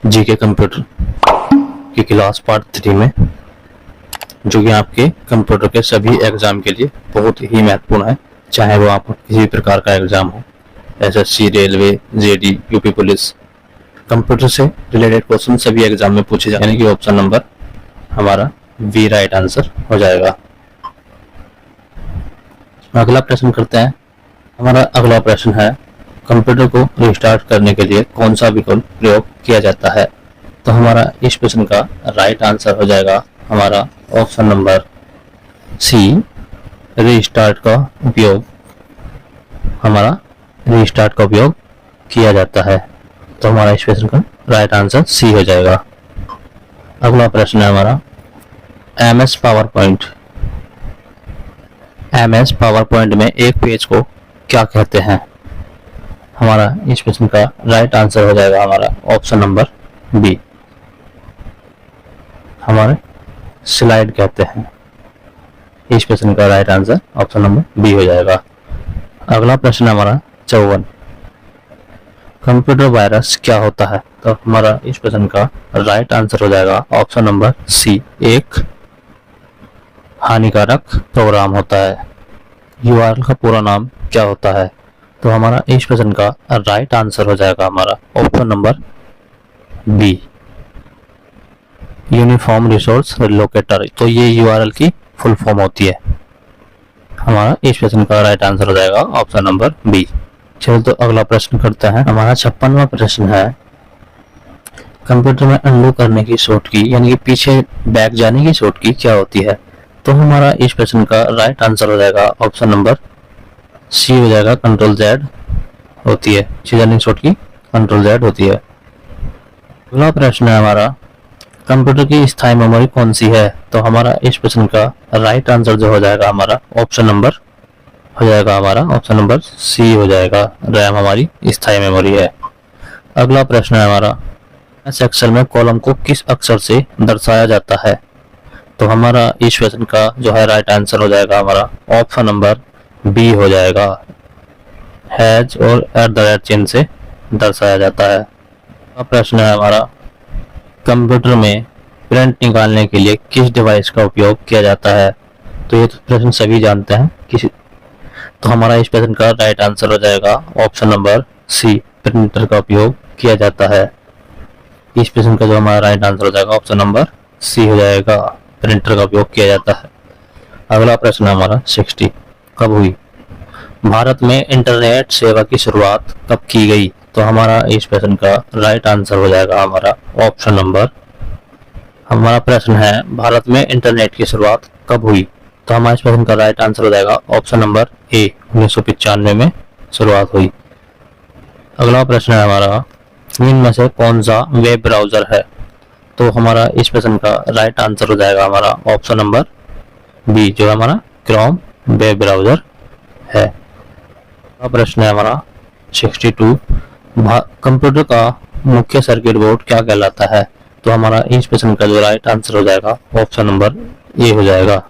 GK computer की class part 3 में, जो कि आपके कंप्यूटर के सभी एग्जाम के लिए बहुत ही महत्वपूर्ण है, चाहे वो आपका किसी भी प्रकार का एग्जाम हो, SSC, railway, JD, UP police. Computer से रिलेटेड क्वेश्चन सभी एग्जाम में पूछे जाए, यानी कि ऑप्शन नंबर हमारा बी राइट आंसर हो जाएगा। अगला प्रश्न करते हैं। हमारा अगला प्रश्न है, कंप्यूटर को रिस्टार्ट करने के लिए कौन सा विकल्प प्रयोग किया जाता है? तो हमारा इस प्रश्न का राइट आंसर हो जाएगा हमारा ऑप्शन नंबर सी, रीस्टार्ट का उपयोग। हमारा रीस्टार्ट का उपयोग किया जाता है, तो हमारा इस प्रश्न का राइट आंसर सी हो जाएगा। अगला प्रश्न है हमारा, MS power point. MS power point में एक पेज को क्या कहते हैं? हमारा इस प्रश्न का राइट आंसर हो जाएगा हमारा ऑप्शन नंबर बी, हमारे स्लाइड कहते हैं। इस प्रश्न का right answer option number B हो जाएगा। अगला प्रश्न हमारा 54, कंप्यूटर वायरस क्या होता है? तो हमारा इस प्रश्न का राइट आंसर हो जाएगा ऑप्शन नंबर सी, एक हानिकारक प्रोग्राम होता है। यूआरएल का पूरा नाम क्या होता है? तो हमारा इस प्रश्न का राइट आंसर हो जाएगा हमारा option number B, uniform resource locator. तो ये यूआरएल की फुल फॉर्म होती है। हमारा इस प्रश्न का राइट आंसर हो जाएगा ऑप्शन नंबर बी। चलो तो अगला प्रश्न करते हैं। हमारा 56वां प्रश्न है, कंप्यूटर में अनडू करने की शॉर्टकी यानी कि पीछे बैक जाने की शॉर्टकी क्या होती है? तो हमारा इस प्रश्न का राइट आंसर हो जाएगा ऑप्शन नंबर सी हो जाएगा, कंट्रोल जेड होती है। पीछे जाने की शॉर्टकी कंट्रोल जेड होती है। अगला प्रश्न है हमारा, कंप्यूटर की स्थायी मेमोरी कौन सी है? तो हमारा इस प्रश्न का राइट आंसर जो हो जाएगा हमारा ऑप्शन नंबर हो जाएगा हमारा ऑप्शन नंबर सी हो जाएगा, रैम हमारी स्थायी मेमोरी है। अगला प्रश्न है हमारा, एस एक्सेल में कॉलम को किस अक्षर से दर्शाया जाता है? तो हमारा इस प्रश्न का जो है राइट आंसर हो जाएगा हमारा ऑप्शन नंबर बी हो जाएगा, हैज और @ चिन्ह से दर्शाया जाता है। अगला प्रश्न है हमारा, कंप्यूटर में प्रिंट निकालने के लिए किस डिवाइस का उपयोग किया जाता है? तो ये तो प्रश्न सभी जानते हैं किसी, तो हमारा इस प्रश्न का राइट आंसर हो जाएगा ऑप्शन नंबर सी, प्रिंटर का उपयोग किया जाता है। इस प्रश्न का जो हमारा राइट आंसर हो जाएगा ऑप्शन नंबर सी हो जाएगा, प्रिंटर का उपयोग किया जाता है। अगला प्रश्न हमारा 60, कब हुई? भारत में इंटरनेट सेवा की शुरुआत कब की गई? तो हमारा इस प्रश्न का राइट आंसर हो जाएगा हमारा ऑप्शन नंबर, हमारा प्रश्न है भारत में इंटरनेट की शुरुआत कब हुई? तो हमारे इस प्रश्न का राइट आंसर हो जाएगा ऑप्शन नंबर ए, 1995 में शुरुआत हुई। अगला प्रश्न है हमारा, इनमें से कौन सा वेब ब्राउजर है? तो हमारा इस प्रश्न का राइट आंसर हो जाएगा हमारा ऑप्शन नंबर बी, जो हमारा क्रोम वेब ब्राउजर है। अगला प्रश्न है हमारा 62, कंप्यूटर का मुख्य सर्किट बोर्ड क्या कहलाता है? तो हमारा इस प्रश्न का जो राइट आंसर हो जाएगा ऑप्शन नंबर ए हो जाएगा,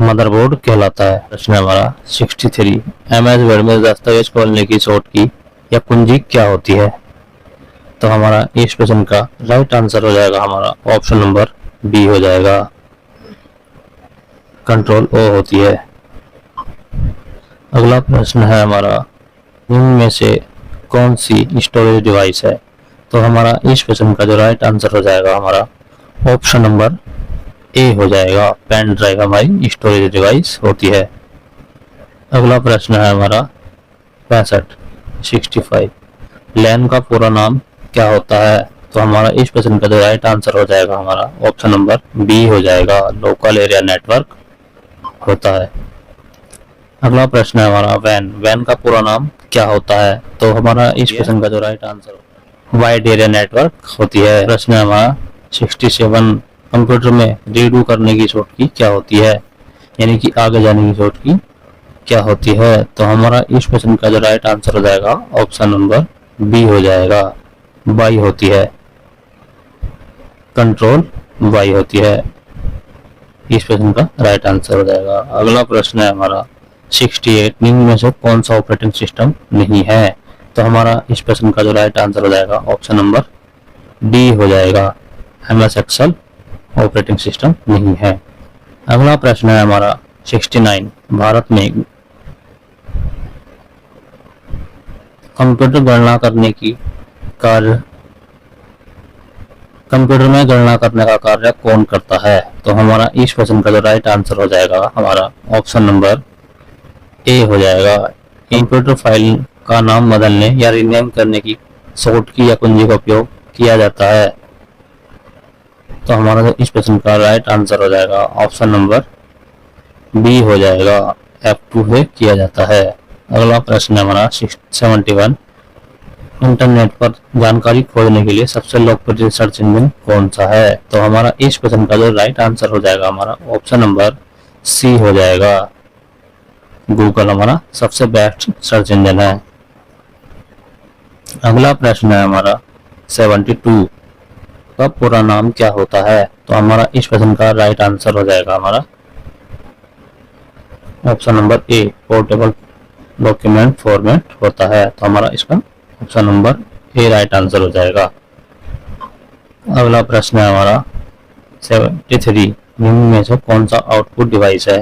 मदरबोर्ड कहलाता है। प्रश्न हमारा 63, एमएस वर्ड में दस्तावेज खोलने की शॉर्टकी या कुंजी क्या होती है? तो हमारा इस प्रश्न का राइट आंसर हो जाएगा हमारा ऑप्शन नंबर बी हो जाएगा, कंट्रोल ओ होती है। अगला प्रश्न है हमारा, इनमें से कौन सी स्टोरेज डिवाइस है? तो हमारा इस प्रश्न का जो राइट आंसर हो जाएगा हमारा ऑप्शन नंबर ए हो जाएगा, पेन ड्राइव हमारी स्टोरेज डिवाइस होती है। अगला प्रश्न है हमारा 65, लैन का पूरा नाम क्या होता है? तो हमारा इस प्रश्न का जो राइट आंसर हो जाएगा हमारा ऑप्शन नंबर बी हो जाएगा, लोकल एरिया नेटवर्क होता है। अगला प्रश्न है हमारा, वैन का पूरा नाम क्या होता है? तो हमारा इस प्रश्न का जो right answer wide area network होती है। प्रश्न है हमारा 67, कंप्यूटर में रीडू करने की शॉर्टकी क्या होती है, यानी कि आगे जाने की शॉर्टकी क्या होती है? तो हमारा इस प्रश्न का जो राइट आंसर हो जाएगा ऑप्शन नंबर बी हो जाएगा, वाई होती है, कंट्रोल वाई होती है। इस प्रश्न का राइट आंसर हो जाएगा। अगला प्रश्न है हमारा 68, निम्न में से कौन सा ऑपरेटिंग सिस्टम नहीं है? तो हमारा इस प्रश्न का जो राइट आंसर हो जाएगा ऑप्शन नंबर डी हो जाएगा, MS एक्सेल ऑपरेटिंग सिस्टम नहीं है। अगला प्रश्न है हमारा 69, भारत में कंप्यूटर गणना करने की कार्य कंप्यूटर में गणना करने का कार्य कौन करता है? तो हमारा इस क्वेश्चन का जो राइट आंसर हो जाएगा हमारा ऑप्शन नंबर ए हो जाएगा। कंप्यूटर फाइल का नाम बदलने या रीनेम करने की शॉर्ट की या कुंजी का उपयोग किया जाता है। तो हमारा जो इस क्वेश्चन का राइट आंसर हो जाएगा ऑप्शन नंबर बी हो जाएगा, F2 से किया जाता है। अगला प्रश्न है हमारा 71, इंटरनेट पर जानकारी खोजने के लिए सबसे लोकप्रिय सर्च इंजन कौन सा है? तो हमारा इस क्वेश्चन का जो राइट आंसर हो जाएगा हमारा ऑप्शन नंबर सी हो जाएगा, गूगल हमारा सबसे बेस्ट सर्च इंजन है। अगला प्रश्न है हमारा 72, का पूरा नाम क्या होता है? तो हमारा इस क्वेश्चन का राइट आंसर हो जाएगा हमारा option number A, portable document format होता है। तो हमारा इसका option number A right answer हो जाएगा। अगला प्रश्न है हमारा 73, निम्न में से कौन सा आउटपुट डिवाइस है?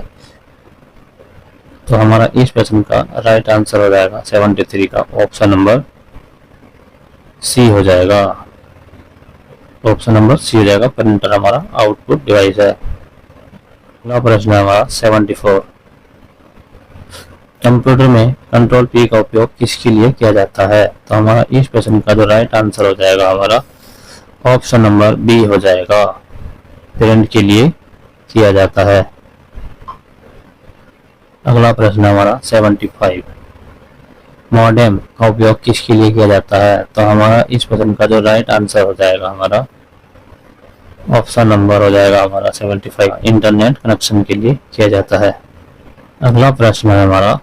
तो हमारा इस प्रश्न का राइट आंसर हो जाएगा 73 का ऑप्शन नंबर सी हो जाएगा, ऑप्शन नंबर सी हो जाएगा, प्रिंटर हमारा आउटपुट डिवाइस है। अगला प्रश्न है हमारा 74, कंप्यूटर में कंट्रोल P का उपयोग किसके लिए किया जाता है? तो हमारा इस प्रश्न का जो राइट आंसर हो जाएगा हमारा ऑप्शन नंबर बी हो जाएगा, प्रिंट के लिए किया जाता है। अगला प्रश्न हमारा 75, मॉडेम का उपयोग किसके लिए किया जाता है? तो हमारा इस प्रश्न का जो राइट आंसर हो जाएगा हमारा ऑप्शन नंबर हो जाएगा हमारा 75, इंटरनेट कनेक्शन के लिए किया जाता है। अगला प्रश्न है हमारा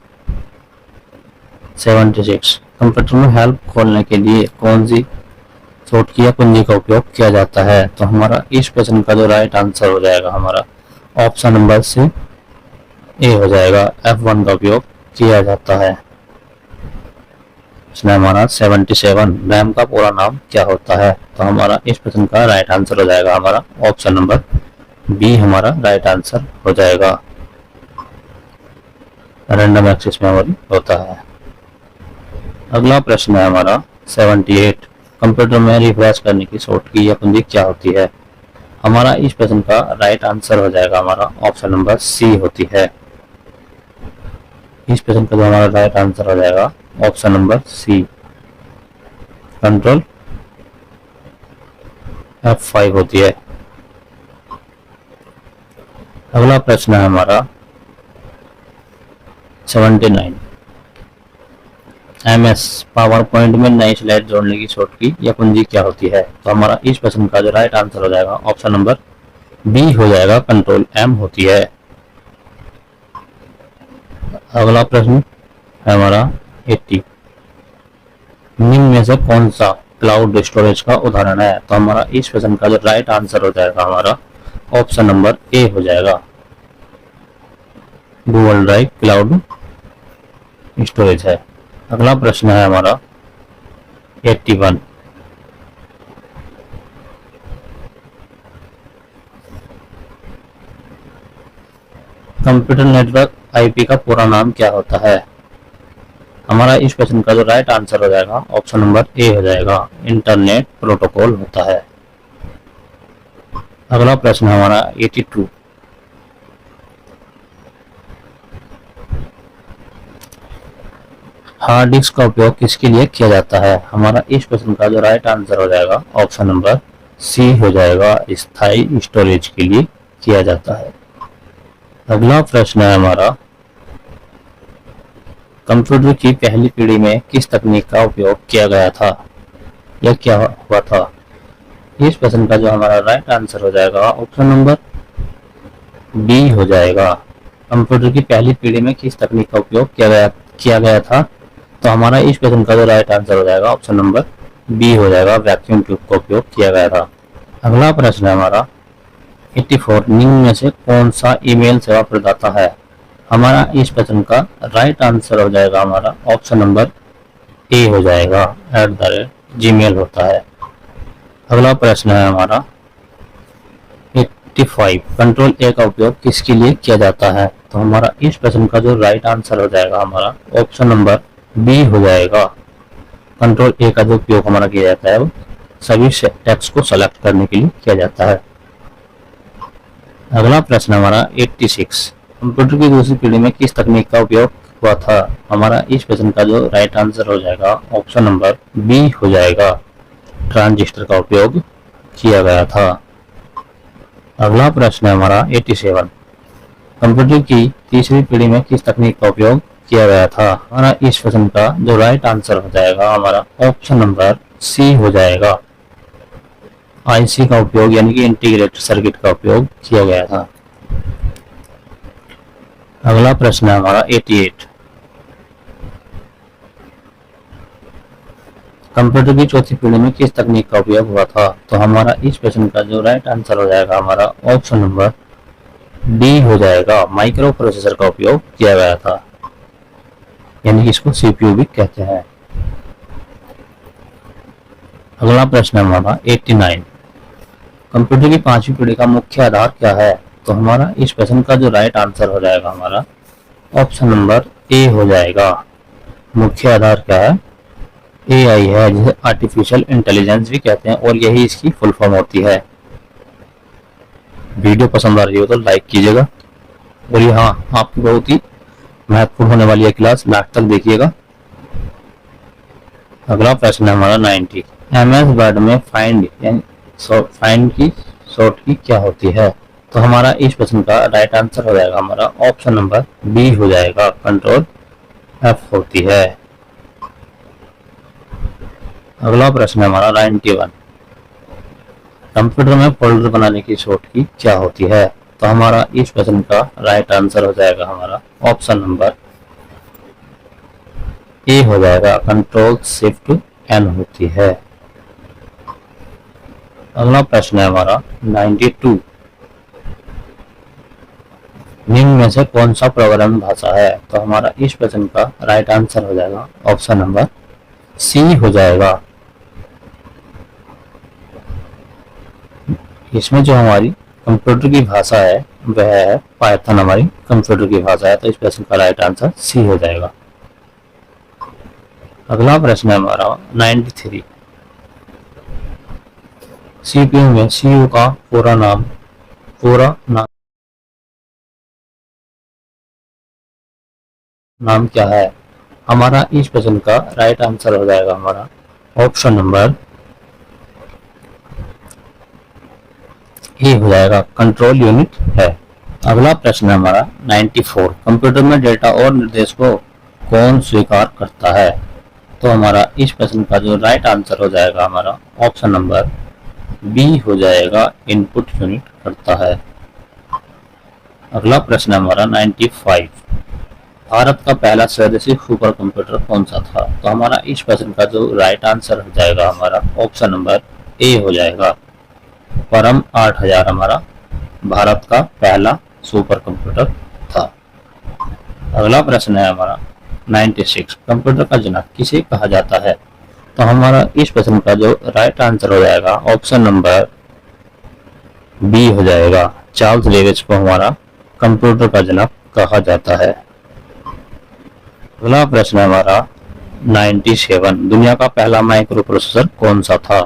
76, कंप्यूटर में हेल्प खोलने के लिए कौन सी शॉर्टकी या कुंजी का उपयोग किया जाता है? तो हमारा इस प्रश्न का जो राइट आंसर हो जाएगा हमारा ऑप्शन नंबर सी ए हो जाएगा, F1 का उपयोग किया जाता है। इसमें हमारा 77, रैम का पूरा नाम क्या होता है? तो हमारा इस प्रश्न का राइट आंसर हो जाएगा हमारा ऑप्शन नंबर बी हमारा राइट आंसर हो जाएगा, रैंडम एक्सेस मेमोरी होता है। अगला प्रश्न है हमारा 78, कंप्यूटर में रिफ्रेश करने की शॉर्टकी या कुंजी क्या होती है? हमारा इस प्रश्न का राइट आंसर हो जाएगा हमारा ऑप्शन नंबर सी होती है। इस प्रश्न का जो हमारा राइट आंसर हो जाएगा option number C, control F5 होती है। अगला प्रश्न है हमारा 79, MS पावर पॉइंट में नई स्लाइड जोड़ने की शॉर्टकी या कुंजी क्या होती है? तो हमारा इस प्रश्न का जो राइट आंसर हो जाएगा ऑप्शन नंबर बी हो जाएगा, कंट्रोल M होती है। अगला प्रश्न है हमारा 80, निम्न में से कौन सा क्लाउड स्टोरेज का उदाहरण है? तो हमारा इस प्रश्न का जो राइट आंसर हो जाएगा हमारा ऑप्शन नंबर ए हो जाएगा, गूगल ड्राइव क्लाउड स्टोरेज है। अगला प्रश्न है हमारा 81, कंप्यूटर नेटवर्क IP का पूरा नाम क्या होता है? हमारा इस क्वेश्चन का जो राइट आंसर हो जाएगा ऑप्शन नंबर ए हो जाएगा, इंटरनेट प्रोटोकॉल होता है। अगला प्रश्न हमारा 82, हार्ड डिस्क का उपयोग किसके लिए किया जाता है? हमारा इस क्वेश्चन का जो राइट आंसर हो जाएगा ऑप्शन नंबर सी हो जाएगा, स्थायी स्टोरेज के लिए किया जाता है। अगला प्रश्न है हमारा, कंप्यूटर की पहली पीढ़ी में किस तकनीक का उपयोग किया गया था या क्या हुआ था? इस प्रश्न का जो हमारा राइट आंसर हो जाएगा ऑप्शन नंबर बी हो जाएगा, कंप्यूटर की पहली पीढ़ी में किस तकनीक का उपयोग किया गया था? तो हमारा इस प्रश्न का जो राइट आंसर हो जाएगा ऑप्शन नंबर बी हो जाएगा, वैक्यूम ट्यूब का उपयोग किया गया था। अगला प्रश्न है हमारा 84, निम्न में से कौन सा ईमेल सेवा प्रदाता है? हमारा इस प्रश्न का राइट आंसर हो जाएगा हमारा ऑप्शन नंबर ए हो जाएगा, @gmail होता है। अगला प्रश्न है हमारा 85, कंट्रोल ए का उपयोग किसके लिए किया जाता है? तो हमारा इस प्रश्न का जो राइट आंसर हो जाएगा हमारा ऑप्शन नंबर बी हो जाएगा। कंट्रोल ए का जो उपयोग हमारा किया जाता है वो सभी टेक्स्ट को सेलेक्ट करने के लिए किया जाता है। अगला प्रश्न हमारा 86, कंप्यूटर की दूसरी पीढ़ी में किस तकनीक का उपयोग हुआ था? हमारा इस प्रश्न का जो राइट आंसर हो जाएगा ऑप्शन नंबर बी हो जाएगा, ट्रांजिस्टर का उपयोग किया गया था। अगला प्रश्न है हमारा 87, कंप्यूटर की तीसरी पीढ़ी में किस तकनीक का उपयोग किया गया था? हमारा इस प्रश्न का जो राइट आंसर हो जाएगा हमारा ऑप्शन नंबर सी हो जाएगा, आईसी का उपयोग यानी कि इंटीग्रेटेड सर्किट का उपयोग किया गया था। अगला प्रश्न है हमारा 88, कंप्यूटर की चौथी पीढ़ी में किस तकनीक का उपयोग हुआ था? तो हमारा इस प्रश्न का जो राइट आंसर हो जाएगा हमारा ऑप्शन नंबर डी हो जाएगा, माइक्रो प्रोसेसर का उपयोग किया गया था, यानी कि इसको सीपीयू भी कहते हैं। अगला प्रश्न है हमारा 89, कंप्यूटर की पांचवी पीढ़ी का मुख्य आधार क्या है? तो हमारा इस प्रश्न का जो राइट आंसर हो जाएगा हमारा ऑप्शन नंबर ए हो जाएगा, मुख्य आधार क्या है? एआई है, जिसे आर्टिफिशियल इंटेलिजेंस भी कहते हैं और यही इसकी फुल फॉर्म होती है। वीडियो पसंद आ रही हो तो लाइक कीजिएगा और ये हाँ आपकी बहुत ही महत्वपूर्ण होने वाली है क्लास, लास्ट तक देखिएगा। अगला प्रश्न है हमारा 90, एमएस वर्ड में फाइंड की शॉर्ट की क्या होती है? तो हमारा इस प्रश्न का राइट आंसर हो जाएगा हमारा ऑप्शन नंबर बी हो जाएगा, कंट्रोल एफ होती है। अगला प्रश्न है हमारा 91, कंप्यूटर में फोल्डर बनाने की शॉर्ट की क्या होती है? तो हमारा इस प्रश्न का राइट आंसर हो जाएगा हमारा ऑप्शन नंबर ए हो जाएगा, कंट्रोल शिफ्ट एन होती है। अगला प्रश्न है हमारा 92, निम्न में से कौन सा प्रोग्रामिंग भाषा है? तो हमारा इस प्रश्न का राइट आंसर हो जाएगा ऑप्शन नंबर सी हो जाएगा। इसमें जो हमारी कंप्यूटर की भाषा है वह है पाइथन, हमारी कंप्यूटर की भाषा है, तो इस प्रश्न का राइट आंसर सी हो जाएगा। अगला प्रश्न है हमारा 93, सीपीयू में सीयू का पूरा नाम क्या है? हमारा इस प्रश्न का राइट आंसर हो जाएगा हमारा ऑप्शन नंबर ए हो जाएगा, कंट्रोल यूनिट है। अगला प्रश्न है हमारा 94, कंप्यूटर में डेटा और निर्देश को कौन स्वीकार करता है? तो हमारा इस प्रश्न का जो राइट आंसर हो जाएगा हमारा ऑप्शन नंबर बी हो जाएगा, इनपुट यूनिट करता है। अगला प्रश्न है हमारा 95, भारत का पहला स्वदेशी सुपर कंप्यूटर कौन सा था? तो हमारा इस प्रश्न का जो राइट आंसर हो जाएगा हमारा ऑप्शन नंबर ए हो जाएगा, परम 8000 हमारा भारत का पहला सुपर कंप्यूटर था। अगला प्रश्न है हमारा 96, कंप्यूटर का जनक किसे कहा जाता है? तो हमारा इस प्रश्न का जो राइट आंसर हो जाएगा ऑप्शन नंबर बी हो जाएगा, चार्ल्स बेबेज को हमारा कंप्यूटर का जनक कहा जाता है। अगला प्रश्न है हमारा 97, दुनिया का पहला माइक्रो प्रोसेसर कौन सा था?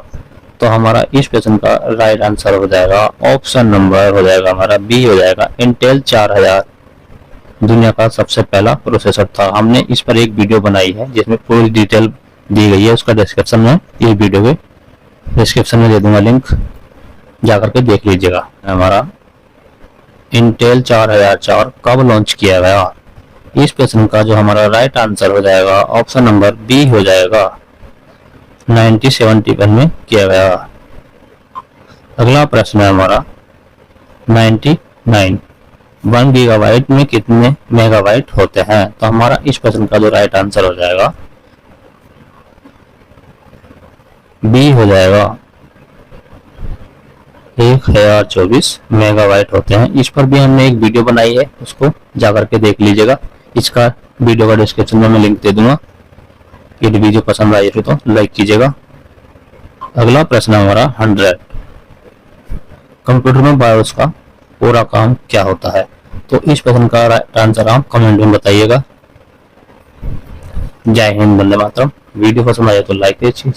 तो हमारा इस प्रश्न का राइट आंसर हो जाएगा ऑप्शन नंबर हो जाएगा हमारा बी हो जाएगा, इंटेल 4000 दुनिया का सबसे पहला प्रोसेसर था। हमने इस पर एक वीडियो बनाई है जिसमें पूरी डिटेल दी गई है, उसका डिस्क्रिप्शन में ये वीडियो के डिस्क्रिप्शन में दे दूंगा लिंक, जाकर के देख लीजिएगा। हमारा इंटेल 4004 कब लॉन्च किया गया? इस प्रश्न का जो हमारा राइट आंसर हो जाएगा ऑप्शन नंबर बी हो जाएगा, 1971 में किया गया। अगला प्रश्न है हमारा 99, 1 गीगाबाइट में कितने मेगाबाइट होते हैं? तो हमारा इस प्रश्न का जो राइट आंसर हो जाएगा बी हो जाएगा, 1024 मेगाबाइट होते हैं। इस पर भी हमने एक वीडियो बनाई है, उसको जाकर के देख लीजिएगा। इसका वीडियो का डिस्क्रिप्शन में मैं लिंक दे दूंगा। यदि वीडियो पसंद आई तो लाइक कीजिएगा। अगला प्रश्न है हमारा 100। कंप्यूटर में बायोस का पूरा काम क्या होता है? तो इस प्रश्न का राइट आंसर आप कमेंट में बताइएगा। जय हिंद, वंदे मातरम। वीडियो पसंद आए तो लाइक कीजिए।